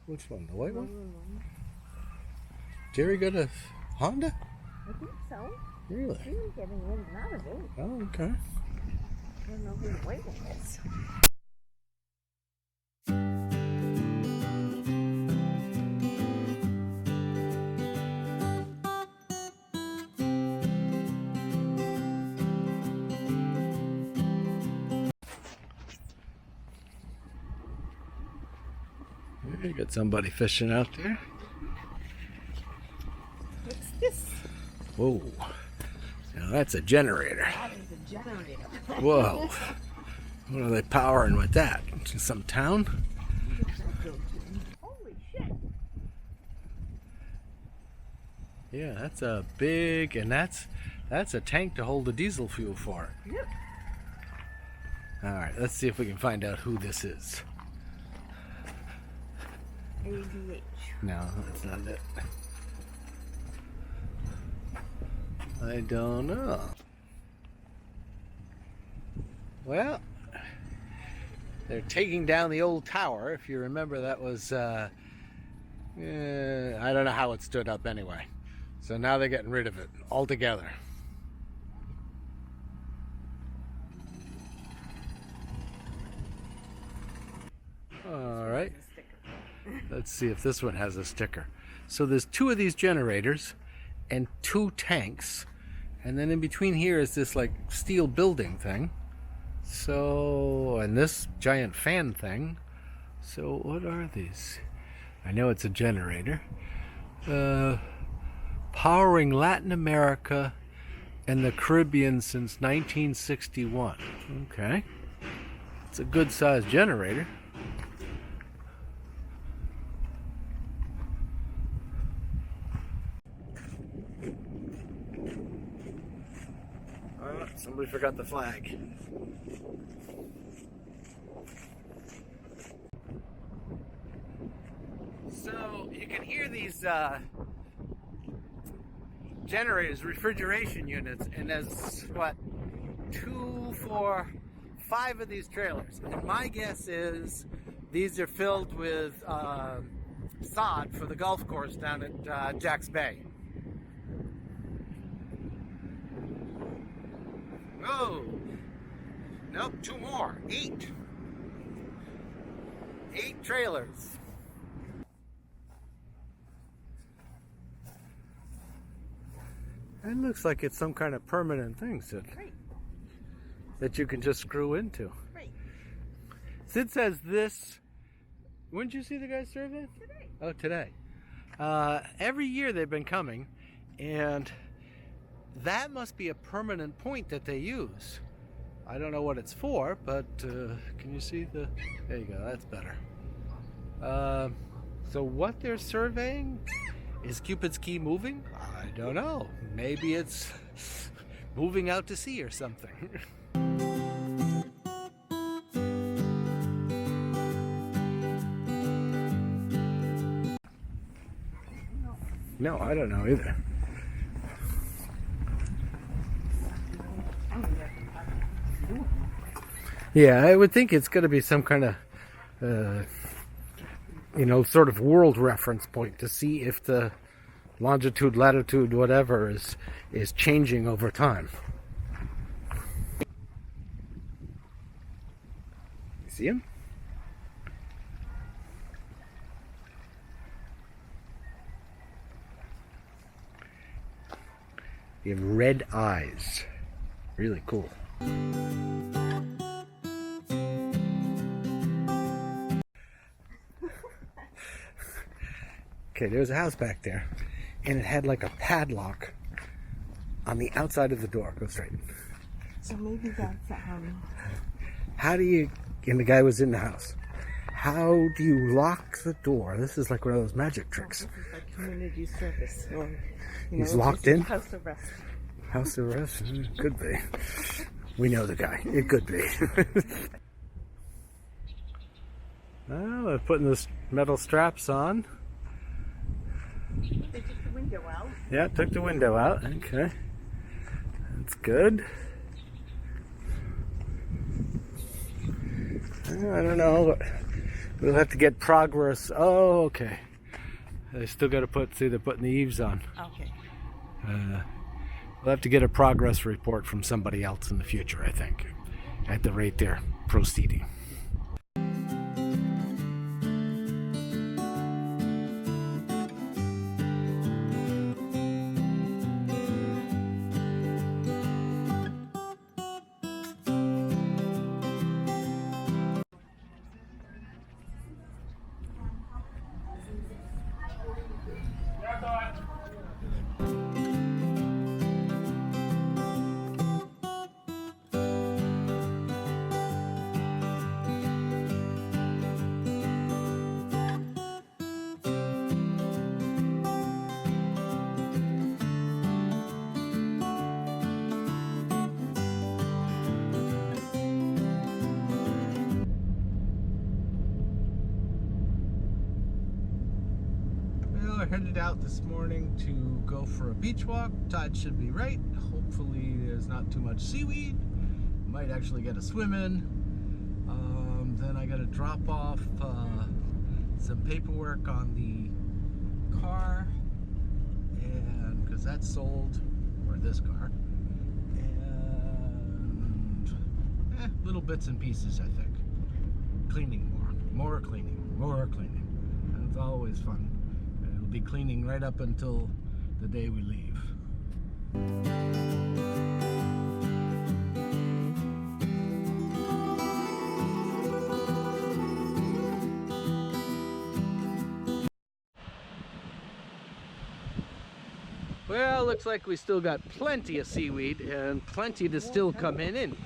Which one? The white one? Jerry got a Honda? I think so. Really? He was getting in and out of it. Oh, okay. I don't know who the white one is. You got somebody fishing out there. What's this? Whoa. Now that's a generator. That is a generator. Whoa. What are they powering with that? Some town? Holy shit. Yeah, that's a big, and that's a tank to hold the diesel fuel for. Yep. Alright, let's see if we can find out who this is. ADH. No, that's not it. I don't know. Well, they're taking down the old tower. If you remember, that was, I don't know how it stood up anyway. So now they're getting rid of it altogether. All right. Let's see if this one has a sticker. So there's 2 of these generators and 2 tanks. And then in between here is this like steel building thing. So, and this giant fan thing. So what are these? I know it's a generator. Powering Latin America and the Caribbean since 1961. Okay. It's a good sized generator. Somebody forgot the flag. So you can hear these generators, refrigeration units, and there's what, 2, 4, 5 of these trailers. And my guess is these are filled with sod for the golf course down at Jack's Bay. Oh, nope, 2 more. 8. 8 trailers. It looks like it's some kind of permanent thing, Sid. Right. That you can just screw into. Right. Sid says this. When did you see the guys survey? Today. Oh, today. Every year they've been coming, and that must be a permanent point that they use. I don't know what it's for, but can you see the... There you go, that's better. So what they're surveying, is Cupid's key moving? I don't know. Maybe it's moving out to sea or something. No, I don't know either. Yeah, I would think it's going to be some kind of, sort of world reference point to see if the longitude, latitude, whatever is changing over time. You see him? You have red eyes. Really cool. Okay, there's a house back there, and it had like a padlock on the outside of the door. Go straight. So maybe that's How do you? And the guy was in the house. How do you lock the door? This is like one of those magic tricks. This is like community service. Or, He's locked in. House arrest. House arrest? Could be. We know the guy. It could be. Well, they're putting the metal straps on. They took the window out. Yeah, took the window out. Okay. That's good. I don't know. We'll have to get progress. Oh, okay. I still got to put, see, they're putting the eaves on. Okay. We'll have to get a progress report from somebody else in the future, I think, at the rate they're proceeding. I headed out this morning to go for a beach walk. Tide should be right. Hopefully there's not too much seaweed. Might actually get a swim in. Then I got to drop off some paperwork on the car, and because that's sold, or this car, and little bits and pieces, I think. Cleaning more cleaning. And it's always fun. Be cleaning right up until the day we leave. Well, looks like we still got plenty of seaweed and plenty to still come in.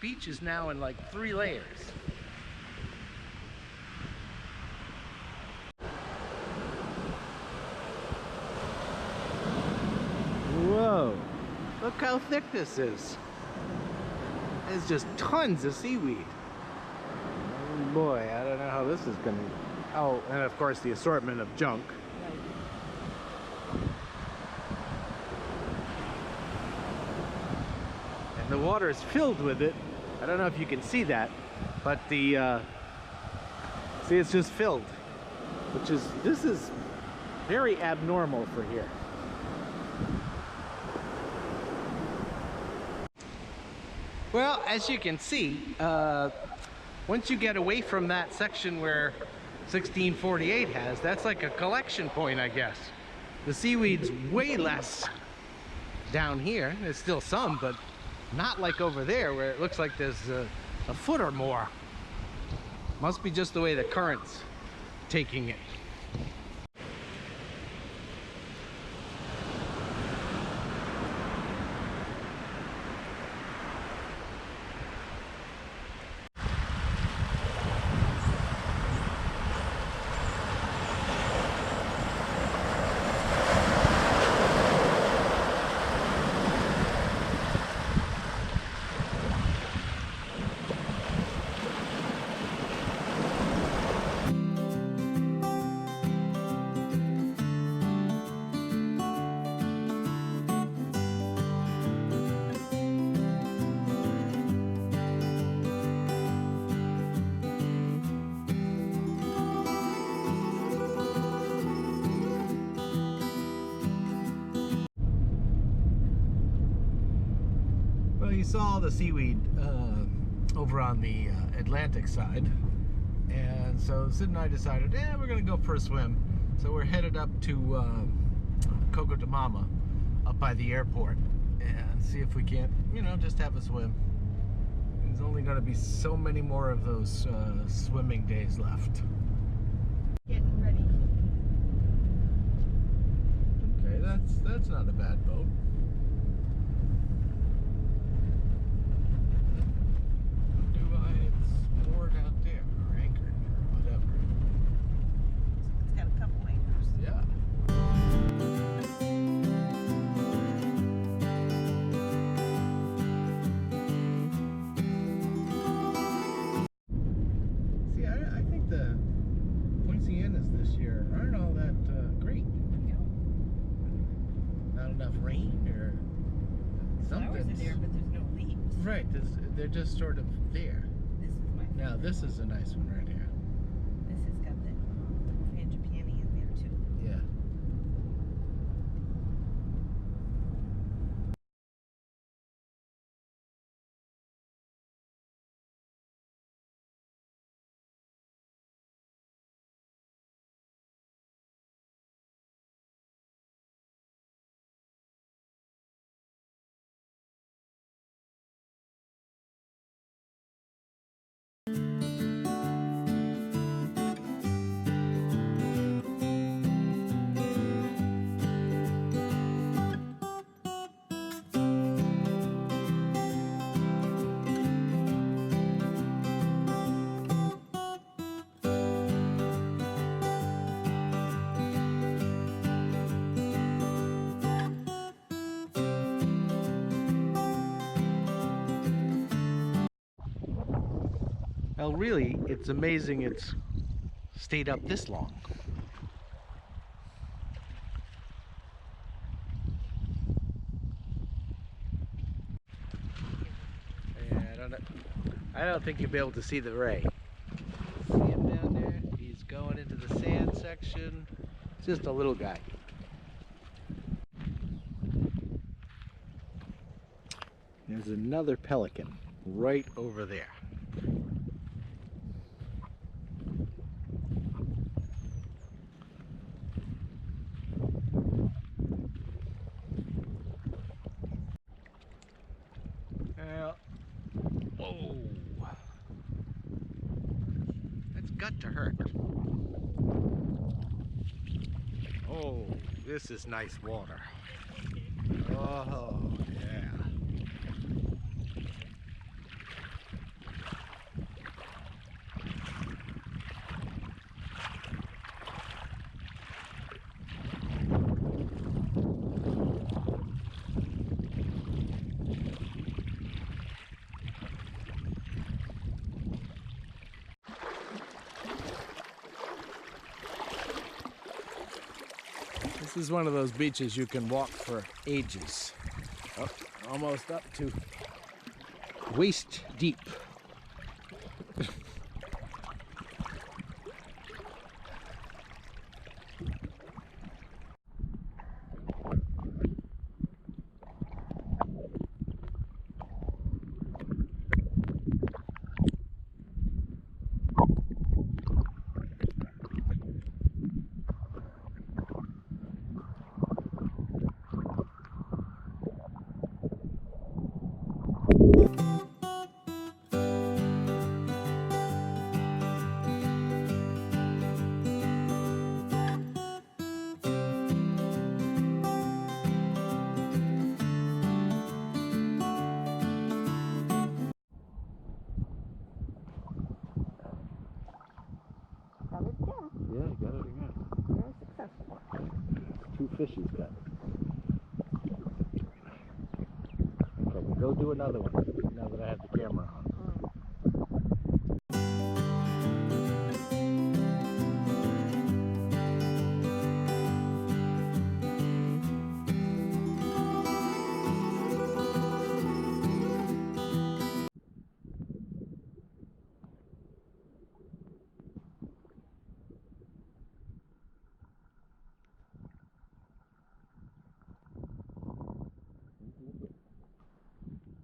Beach is now in like 3 layers. Whoa, look how thick this is. There's just tons of seaweed. Oh boy, I don't know how this is gonna... Oh, and of course the assortment of junk. And the water is filled with it. I don't know if you can see that, but the see, it's just filled, which is, this is very abnormal for here. Well, as you can see, once you get away from that section where 1648 has, that's like a collection point, I guess. The seaweed's way less down here. There's still some, but not like over there where it looks like there's a foot or more. Must be just the way the current's taking it. You saw the seaweed over on the Atlantic side, and so Sid and I decided, we're gonna go for a swim. So we're headed up to Coco de Mama up by the airport and see if we can't, just have a swim. There's only gonna be so many more of those swimming days left. Getting ready. Okay, that's not a bad boat. enough rain or something. Flowers are there, but there's no leaves. Right, they're just sort of there. This is my favorite. Now this is a nice one right here. This has got the frangipani in there too. Yeah. Well, really, it's amazing it's stayed up this long. Yeah, I don't think you'll be able to see the ray. See him down there? He's going into the sand section. It's just a little guy. There's another pelican right over there. Whoa! That's got to hurt. Oh, this is nice water. Oh, yeah. This is one of those beaches you can walk for ages. Oh, almost up to waist deep. Yeah, he got it again. Very successful. 2 fish he's got. Okay, go do another one now that I have the camera on.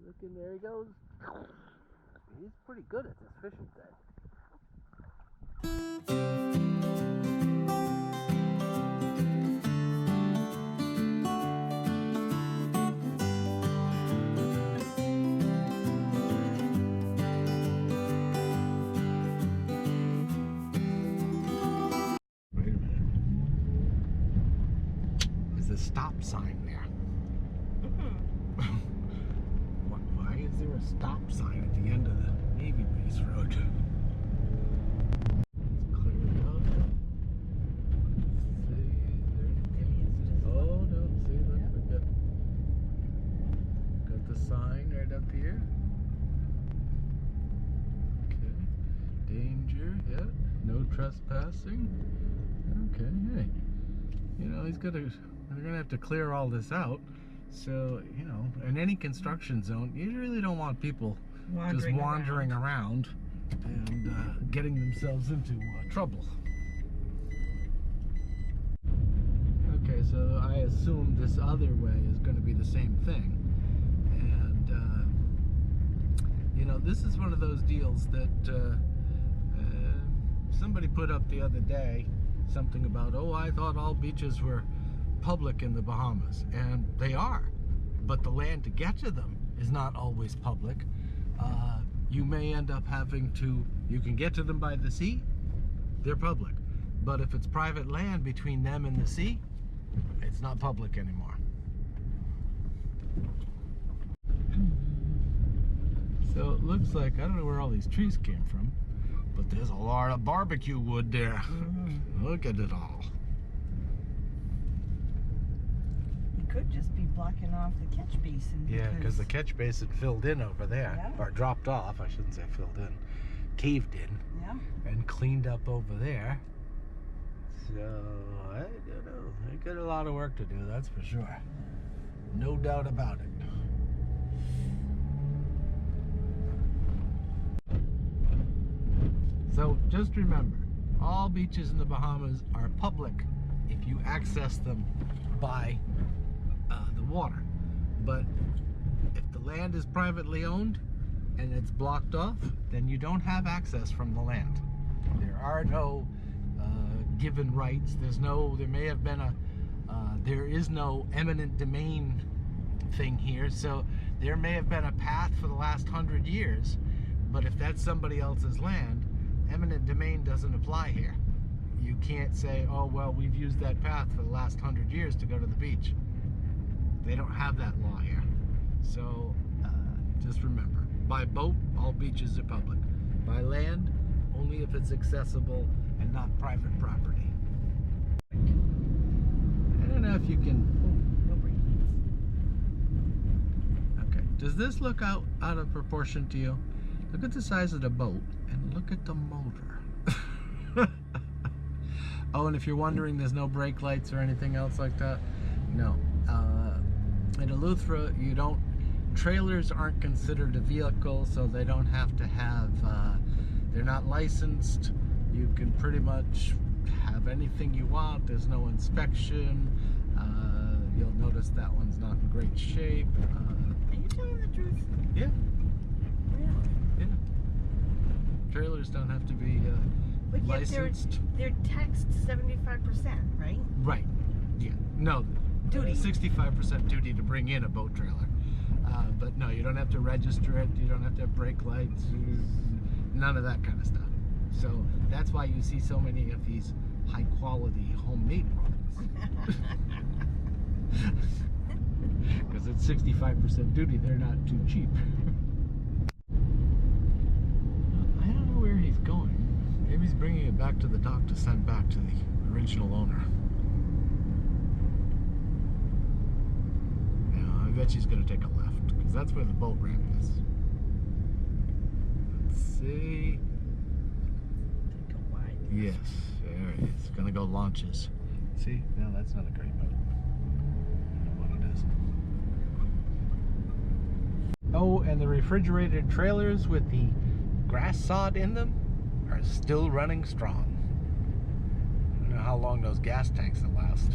Looking, there he goes. He's pretty good at this fishing thing. Wait a minute. There's a stop sign there. Why is there a stop sign at the end of the Navy Base Road? It's cleared up. See, oh no, see, look, we got the sign right up here. Okay, danger, yeah, no trespassing. Okay, hey, you know, he's got a They're gonna have to clear all this out. So, you know, in any construction zone, you really don't want people just wandering around and getting themselves into trouble. Okay, so I assume this other way is going to be the same thing. And, you know, this is one of those deals that somebody put up the other day, something about, oh, I thought all beaches were public in the Bahamas. And they are. But the land to get to them is not always public. You may end up having to, you can get to them by the sea, they're public. But if it's private land between them and the sea, it's not public anymore. So it looks like, I don't know where all these trees came from, but there's a lot of barbecue wood there. Look at it all. Could just be blocking off the catch basin. Yeah, because the catch basin filled in over there, yeah. Or dropped off, I shouldn't say filled in, caved in, yeah. And cleaned up over there. So, I don't know, they got a lot of work to do, that's for sure. No doubt about it. So, just remember, all beaches in the Bahamas are public if you access them by the water. But if the land is privately owned and it's blocked off, then you don't have access from the land. There are no given rights. There may have been there is no eminent domain thing here. So there may have been a path for the last 100 years, but if that's somebody else's land, eminent domain doesn't apply here. You can't say, oh, well, we've used that path for the last 100 years to go to the beach. They don't have that law here. So just remember, by boat, all beaches are public. By land, only if it's accessible and not private property. I don't know if you can... No brake lights. Okay, does this look out of proportion to you? Look at the size of the boat and look at the motor. Oh, and if you're wondering, there's no brake lights or anything else like that? No. In Eleuthera, trailers aren't considered a vehicle, so they don't have to have, they're not licensed. You can pretty much have anything you want. There's no inspection. You'll notice that one's not in great shape. Are you telling the truth? Yeah. Really? Yeah. Trailers don't have to be But yet licensed. they're taxed 75%, right? Right. Yeah. No. Duty. 65% duty to bring in a boat trailer. But no, you don't have to register it. You don't have to have brake lights. None of that kind of stuff. So that's why you see so many of these high quality homemade ones. Because it's 65% duty, they're not too cheap. I don't know where he's going. Maybe he's bringing it back to the dock to send back to the original owner. Yeah, I bet she's going to take a left, because that's where the boat ramp is. Let's see. Take a wide. Yes, there it is. Gonna go launches. See? No, that's not a great boat. I don't know what it is. Oh, and the refrigerated trailers with the grass sod in them are still running strong. I don't know how long those gas tanks will last.